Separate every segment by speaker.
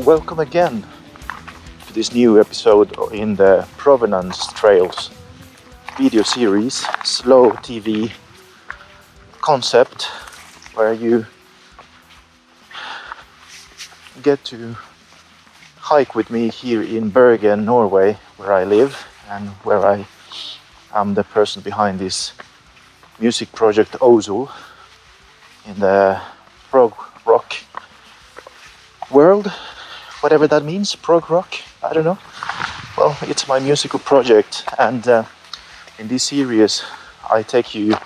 Speaker 1: welcome again to this new episode in the Provenance Trails video series, slow TV concept, where you get to hike with me here in Bergen, Norway, where I live and where I am the person behind this music project Ozul in the prog rock world, whatever that means, prog rock, I don't know. Well, it's my musical project, and in this series I take you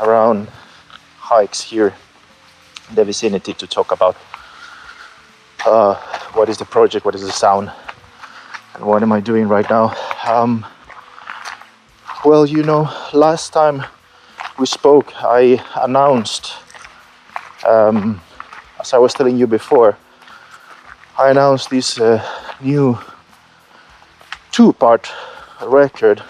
Speaker 1: around hikes here in the vicinity to talk about what is the project, what is the sound, and what am I doing right now. Well, you know, last time we spoke I announced, as I was telling you before, I announced this new two-part record,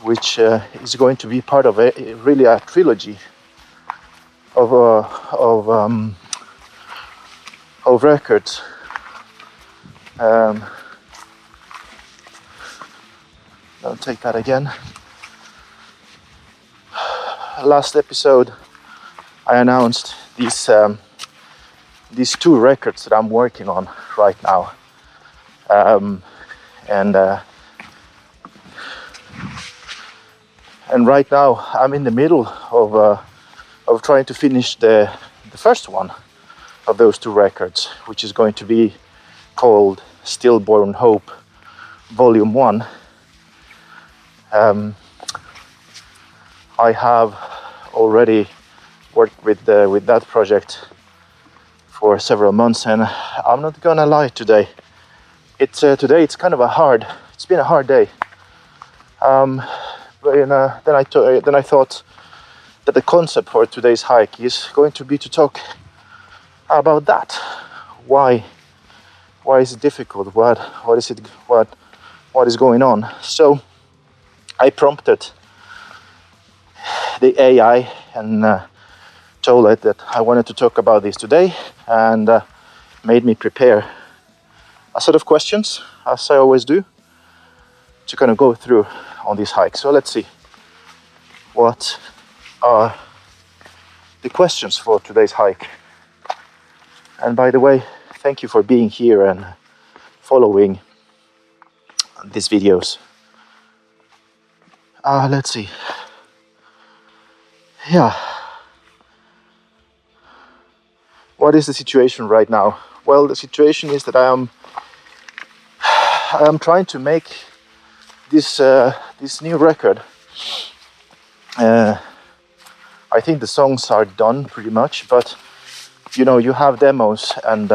Speaker 1: which is going to be part of really a trilogy of records. I'll take that again. Last episode I announced these two records that I'm working on right now, and right now I'm in the middle of trying to finish the first one of those two records, which is going to be called Stillborn Hope Volume 1. I have already worked with that project for several months, and I'm not gonna lie, today it's kind of it's been a hard day. Then I thought that the concept for today's hike is going to be to talk about that. Why is it difficult? What is going on? So I prompted the AI and told it that I wanted to talk about this today, and made me prepare a set of questions, as I always do, to kind of go through on this hike. So let's see, what are the questions for today's hike? And by the way, thank you for being here and following these videos. Let's see. Yeah. What is the situation right now? Well, the situation is that I am trying to make this new record. I think the songs are done pretty much, but you know, you have demos, and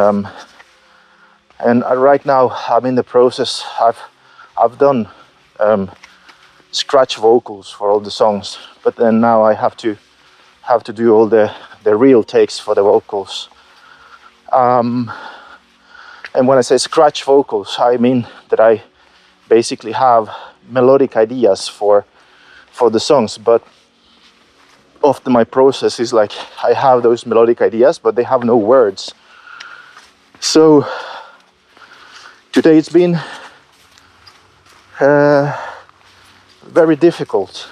Speaker 1: right now I'm in the process. I've done scratch vocals for all the songs, but then now I have to do all the real takes for the vocals. And when I say scratch vocals, I mean that I basically have melodic ideas for the songs, but often my process is like I have those melodic ideas, but they have no words. So today it's been very difficult,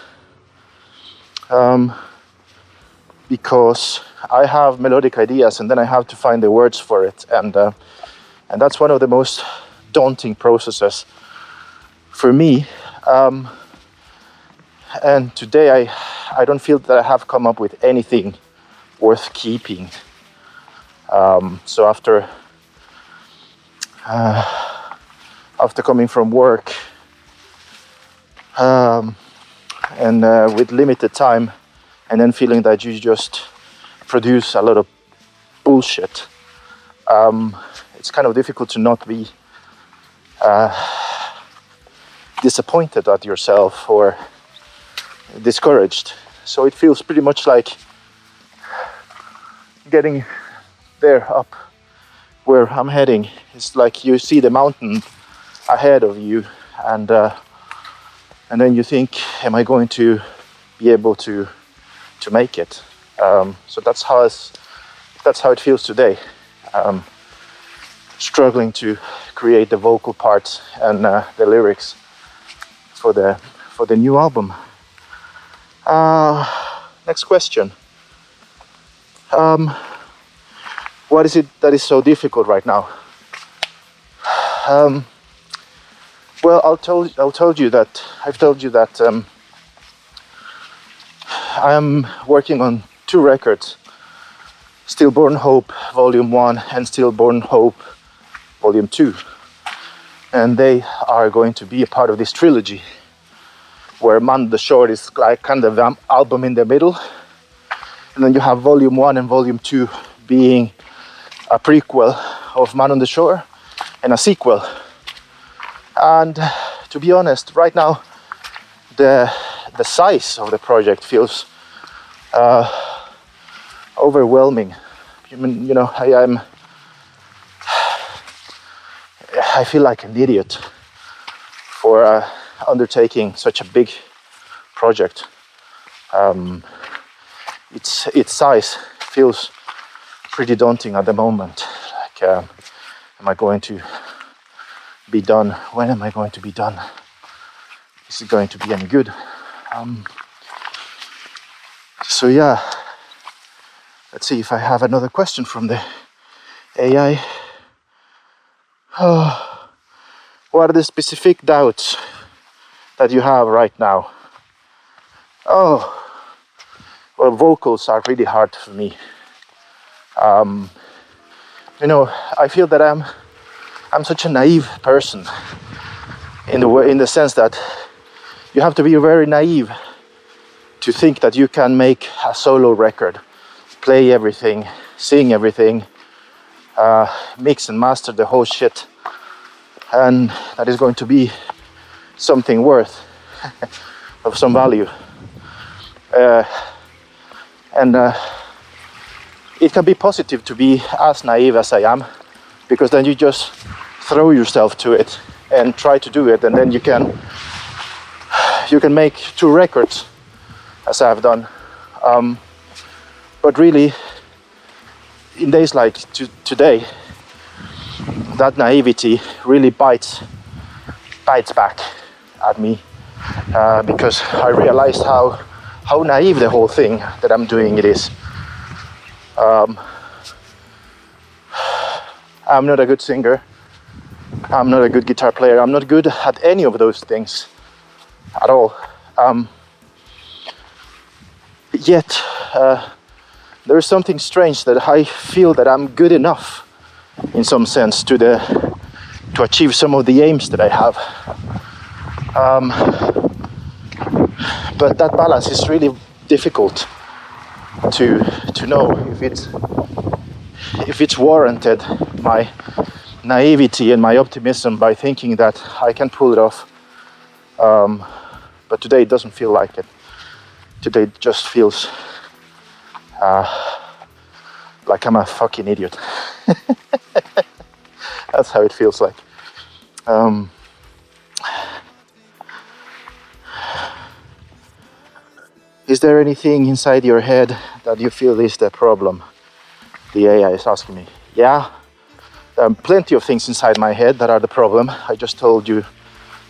Speaker 1: because I have melodic ideas and then I have to find the words for it, and that's one of the most daunting processes for me. And today I don't feel that I have come up with anything worth keeping. So after coming from work, and with limited time, and then feeling that you just produce a lot of bullshit, it's kind of difficult to not be disappointed at yourself or discouraged. So it feels pretty much like getting there up where I'm heading. It's like you see the mountain ahead of you, and then you think, am I going to be able to make it? So that's how it feels today. struggling to create the vocal parts and the lyrics for the new album. Next question. What is it that is so difficult right now? Well, I've told you that I am working on 2 records, Stillborn Hope Volume 1 and Stillborn Hope Volume 2. And they are going to be a part of this trilogy, where Man the Shore is like kind of an album in the middle. And then you have Volume 1 and Volume 2 being a prequel of Man on the Shore and a sequel. And to be honest, right now, the size of the project feels overwhelming. You know, I feel like an idiot for undertaking such a big project. Its size feels pretty daunting at the moment. Like, am I going to be done? When am I going to be done? Is it going to be any good? So yeah, let's see if I have another question from the AI. What are the specific doubts that you have right now? Oh, well, vocals are really hard for me. You know, I feel that I'm such a naive person in the sense that you have to be very naive to think that you can make a solo record, play everything, sing everything, mix and master the whole shit, and that is going to be something worth of some value. And it can be positive to be as naive as I am, because then you just throw yourself to it and try to do it, and then you can make 2 records as I've done. But really, in days like today, that naivety really bites back at me, because I realized how naive the whole thing that I'm doing it is. I'm not a good singer. I'm not a good guitar player. I'm not good at any of those things at all. Yet there is something strange that I feel that I'm good enough, in some sense, to achieve some of the aims that I have. But that balance is really difficult to know if it's warranted, my naivety and my optimism, by thinking that I can pull it off. But today it doesn't feel like it. Today it just feels like I'm a fucking idiot. That's how it feels like. Is there anything inside your head that you feel is the problem? The AI is asking me. Yeah, there are plenty of things inside my head that are the problem. I just told you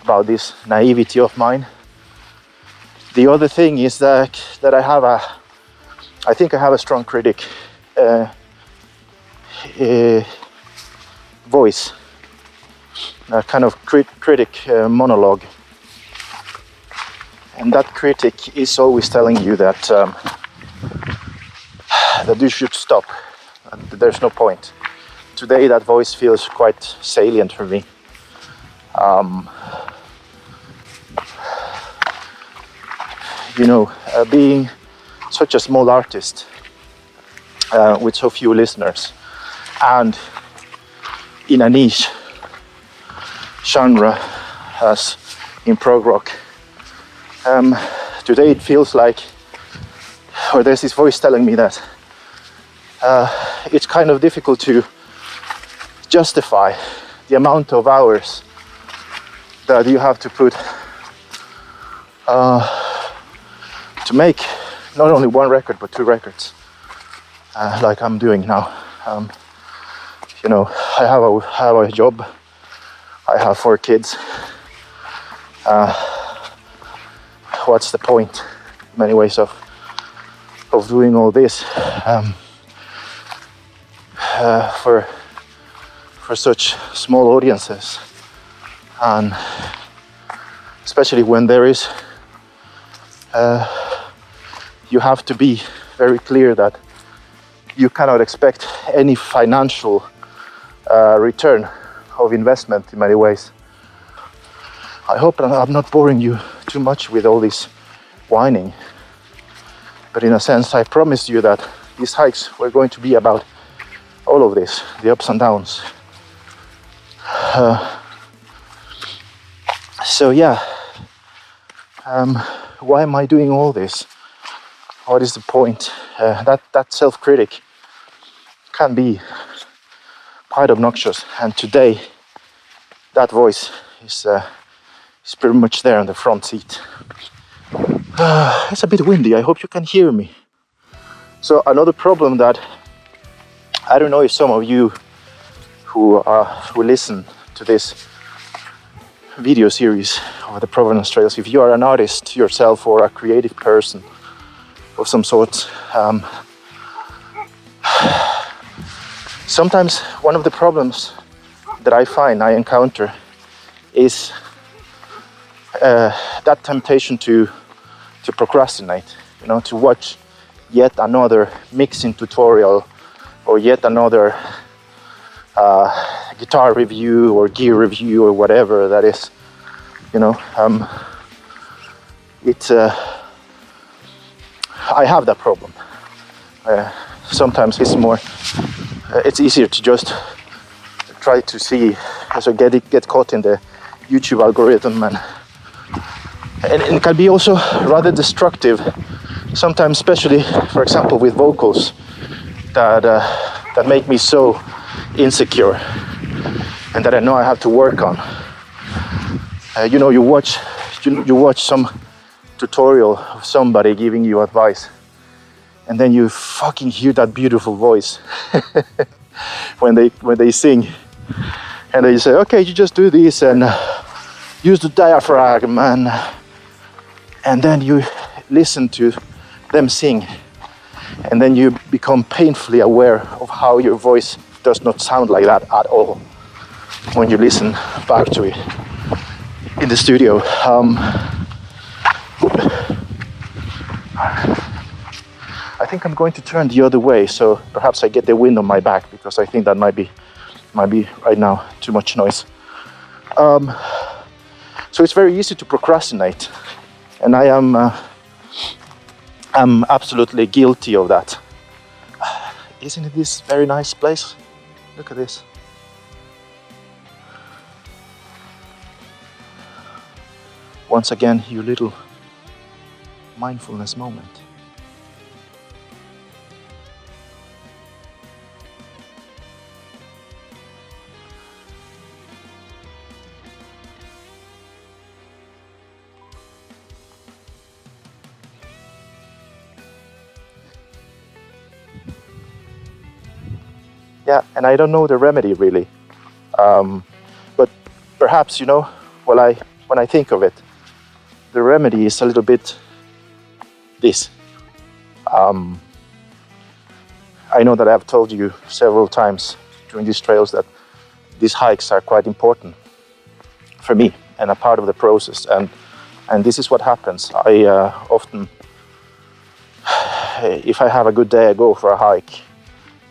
Speaker 1: about this naivety of mine. The other thing is that I think I have a strong critic voice, a kind of critic monologue. And that critic is always telling you that that you should stop. There's no point. Today that voice feels quite salient for me. You know, being such a small artist with so few listeners and in a niche genre as in prog rock, today it feels like, or there's this voice telling me that it's kind of difficult to justify the amount of hours that you have to put to make not only 1 record but 2 records, like I'm doing now. you know, I have a job. I have 4 kids. What's the point, in many ways, of doing all this for such small audiences, and especially when there is, you have to be very clear that you cannot expect any financial return of investment in many ways. I hope that I'm not boring you too much with all this whining, but in a sense I promised you that these hikes were going to be about all of this, the ups and downs. So yeah, why am I doing all this? What is the point? That self-critic can be quite obnoxious, and today that voice is pretty much there on the front seat. It's a bit windy, I hope you can hear me. So another problem that I don't know if some of you who listen to this video series of the Provenance Trails, if you are an artist yourself or a creative person of some sort, sometimes one of the problems that I encounter is that temptation to procrastinate, you know, to watch yet another mixing tutorial or yet another guitar review or gear review or whatever that is, you know. I have that problem. Sometimes it's easier to just try to see, so get caught in the YouTube algorithm, and it can be also rather destructive sometimes, especially for example with vocals that make me so insecure and that I know I have to work on. You know, you watch some tutorial of somebody giving you advice, and then you fucking hear that beautiful voice when they sing, and they say, okay, you just do this and use the diaphragm, and then you listen to them sing, and then you become painfully aware of how your voice does not sound like that at all when you listen back to it in the studio. I think I'm going to turn the other way, so perhaps I get the wind on my back, because I think that might be right now too much noise. So it's very easy to procrastinate, and I'm absolutely guilty of that. Isn't it this very nice place? Look at this. Once again, your little mindfulness moment. Yeah, and I don't know the remedy really, but perhaps, you know, when I think of it, the remedy is a little bit this. I know that I've told you several times during these trails that these hikes are quite important for me and a part of the process, and this is what happens. I often, if I have a good day, I go for a hike.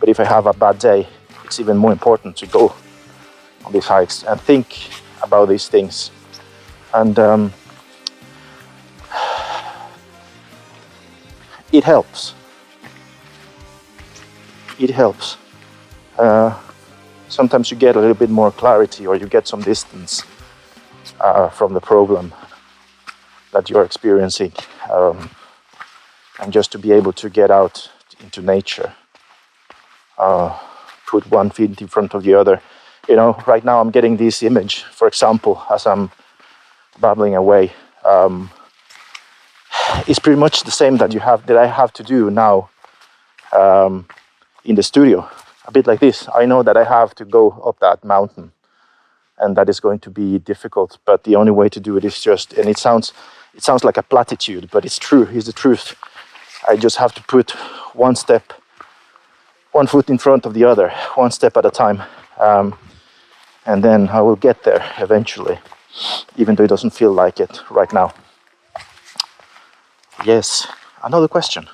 Speaker 1: But if I have a bad day, it's even more important to go on these hikes and think about these things. And it helps. It helps. Sometimes you get a little bit more clarity, or you get some distance from the problem that you're experiencing. And just to be able to get out into nature. Put one feet in front of the other. You know, right now I'm getting this image, for example, as I'm babbling away. It's pretty much the same that I have to do now in the studio. a bit like this. I know that I have to go up that mountain, and that is going to be difficult, but the only way to do it is just, and it sounds like a platitude, but it's true, it's the truth. I just have to put one foot in front of the other, one step at a time, and then I will get there eventually, even though it doesn't feel like it right now. Yes, another question.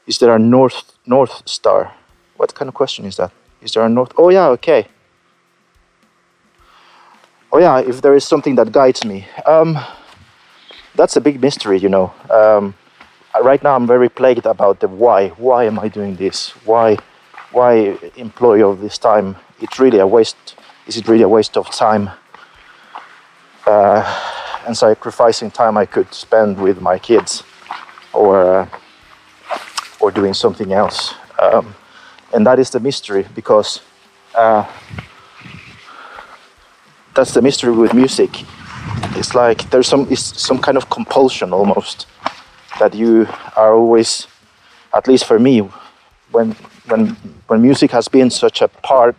Speaker 1: Is there a north star? What kind of question is that? Is there a north? Oh yeah, okay. Oh yeah, if there is something that guides me. That's a big mystery, you know. Right now I'm very plagued about the why. Why am I doing this? Why employ all this time? It's really a waste. Is it really a waste of time? And sacrificing time I could spend with my kids, or doing something else. And that is the mystery, because that's the mystery with music. It's like there's some kind of compulsion almost, that you are always, at least for me, when music has been such a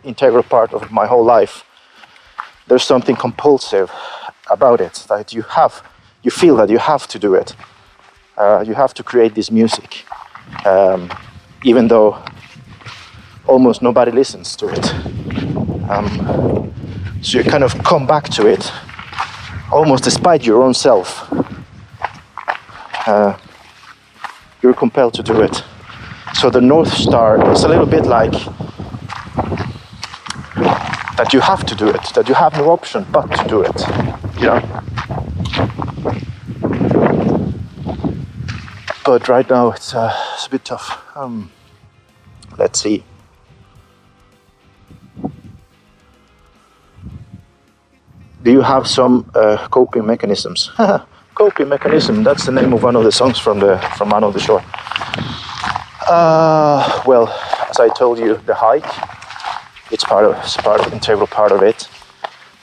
Speaker 1: integral part of my whole life, there's something compulsive about it, that you feel that you have to do it. You have to create this music, even though almost nobody listens to it. So you kind of come back to it, almost despite your own self. You're compelled to do it. So the North Star is a little bit like that you have to do it, that you have no option but to do it, you know. But right now it's a bit tough. Let's see. Do you have some coping mechanisms? Coping mechanism, that's the name of one of the songs from Man of the Shore. Well, as I told you, the hike, it's integral part of it.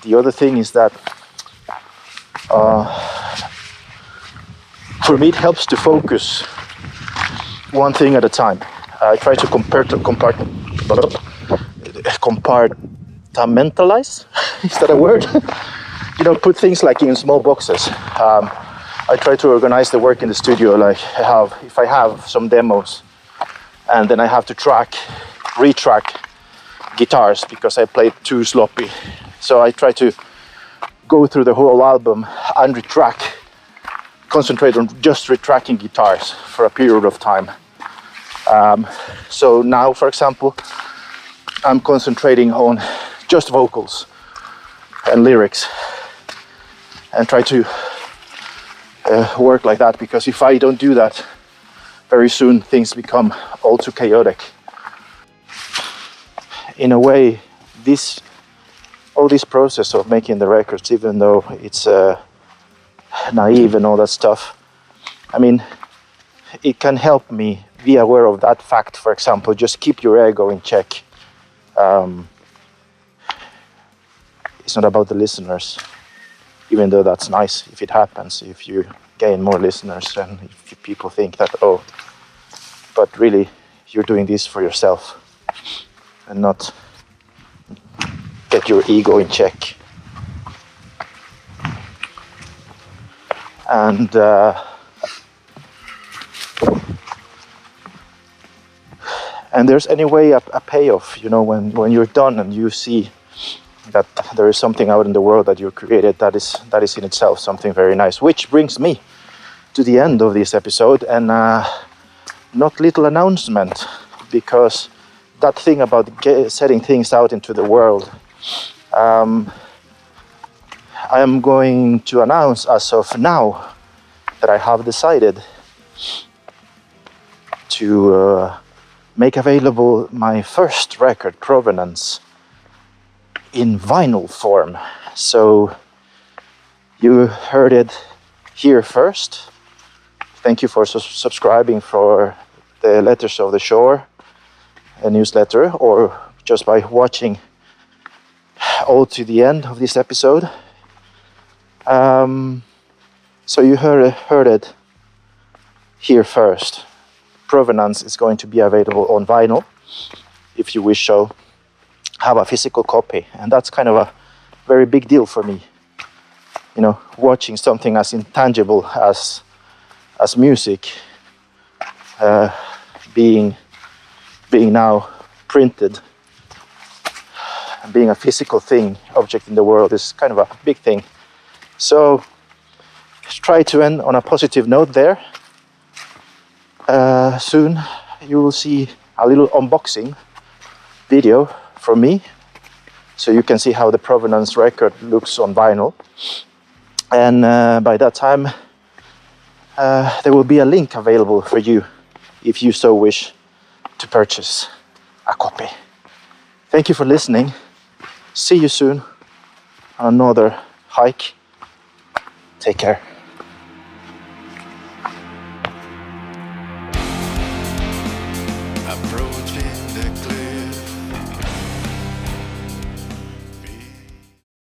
Speaker 1: The other thing is that for me it helps to focus one thing at a time. I try to compartmentalize. Is that a word? You know, put things like in small boxes. I try to organize the work in the studio. Like if I have some demos, and then I have to retrack guitars because I played too sloppy. So I try to go through the whole album and concentrate on just retracking guitars for a period of time. So now, for example, I'm concentrating on just vocals and lyrics, and try to work like that, because if I don't do that, very soon things become all too chaotic. In a way, all this process of making the records, even though it's naive and all that stuff, I mean, it can help me be aware of that fact. For example, just keep your ego in check. It's not about the listeners, even though that's nice if it happens, if you gain more listeners, and if people think that, oh, but really you're doing this for yourself and not get your ego in check. And there's anyway a payoff, you know, when you're done and you see that there is something out in the world that you created, that is in itself something very nice. Which brings me to the end of this episode, and not little announcement, because that thing about setting things out into the world, I am going to announce as of now that I have decided to make available my first record, Provenance, in vinyl form. So you heard it here first. Thank you for subscribing for the Letters of the Shore, a newsletter, or just by watching all to the end of this episode. So you heard it here first. Provenance is going to be available on vinyl. if you wish so, have a physical copy. And that's kind of a very big deal for me. You know, watching something as intangible as music being now printed and being a physical thing, object in the world, is kind of a big thing. So try to end on a positive note there. Soon you will see a little unboxing video from me, so you can see how the Provenance record looks on vinyl. And by that time there will be a link available for you if you so wish to purchase a copy. Thank you for listening. See you soon on another hike. Take care.